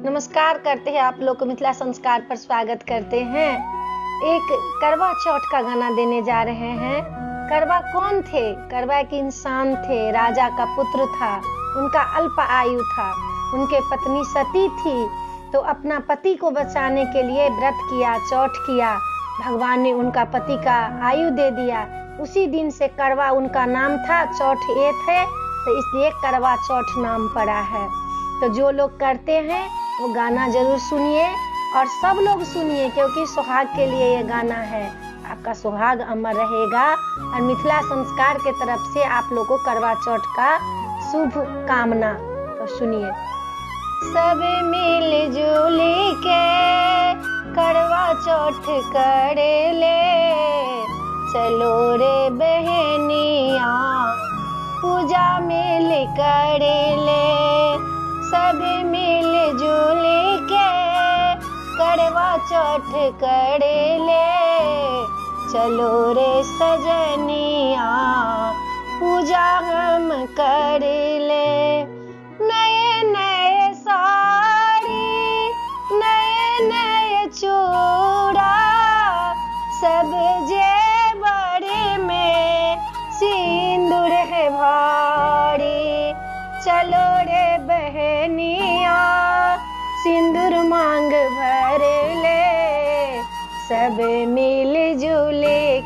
नमस्कार करते हैं आप लोग को, मिथिला संस्कार पर स्वागत करते हैं। एक करवा चौथ का गाना देने जा रहे हैं। करवा कौन थे? करवा एक इंसान थे, राजा का पुत्र था, उनका अल्प आयु था, उनके पत्नी सती थी, तो अपना पति को बचाने के लिए व्रत किया, चौथ किया। भगवान ने उनका पति का आयु दे दिया। उसी दिन से करवा उनका नाम था, चौथ ये थे, तो इसलिए करवा चौथ नाम पड़ा है। तो जो लोग करते हैं वो गाना जरूर सुनिए और सब लोग सुनिए, क्योंकि सुहाग के लिए ये गाना है। आपका सुहाग अमर रहेगा और मिथिला संस्कार के तरफ से आप लोग को करवा चौथ का शुभ कामना। तो सुनिए। सब मिल जुल के करवा चौथ करे ले, चलो रे बहनिया पूजा मिल करे ले। सब मिल जुल के करवा चौथ करे ले, चलो रे सजनिया पूजा हम कर ले। नए नए साड़ी, नए नए चूड़ा, सब जेवर में सिंदूर है भारी, चलो रे बहनिया सिंदूर मांग भर ले। सब मिल जुल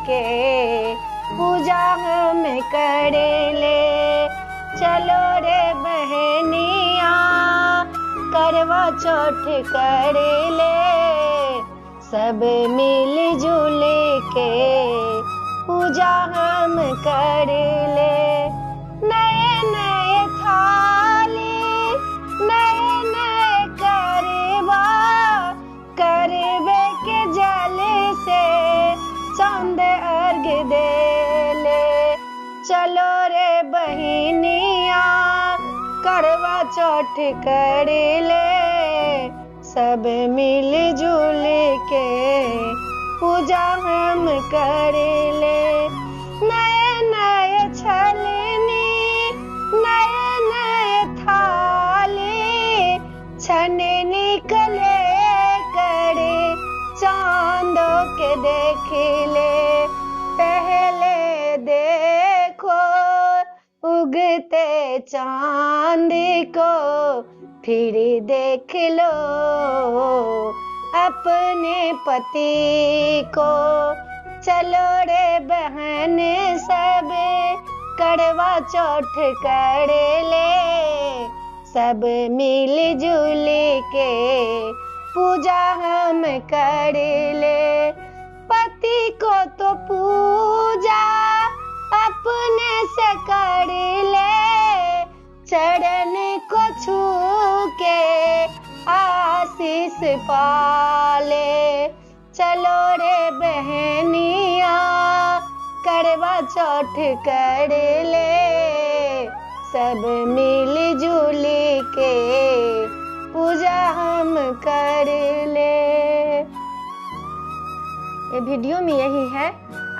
के पूजा हम कर ले, चलो रे बहनिया करवा चौथ कर ले। सब मिल जुल के पूजा हम कर ले। नए नए थाली, नए नए करवा, करवे के जल से चांद अर्घ दे ले, चलो रे बहनिया करवा चौथ कर ले। सब मिल जुल के पूजा हम कर ले। नए नए छलनी, नए नए थाली, छने निकले करे चांदों के देख ले। पहले देखो उगते चांद को, फिर देख लो अपने पति को। चलो रे बहन सब करवा चौथ कर ले। सब मिल जुल के पूजा हम कर ले। पति को तो पूजा अपने से कर ले, चरण को छू के आशीष पाले। चलो रे बहनिया करवा चौथ कर ले। सब मिल जुल के पूजा हम कर ले। ये वीडियो में यही है।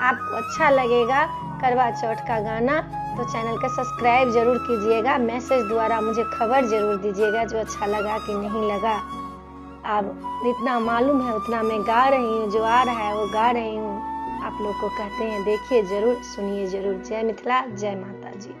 आपको अच्छा लगेगा करवा चौथ का गाना तो चैनल का सब्सक्राइब जरूर कीजिएगा। मैसेज द्वारा मुझे खबर जरूर दीजिएगा जो अच्छा लगा कि नहीं लगा। अब जितना मालूम है उतना मैं गा रही हूँ, जो आ रहा है वो गा रही हूँ। आप लोग को कहते हैं देखिए जरूर, सुनिए जरूर। जय मिथिला, जय माता जी।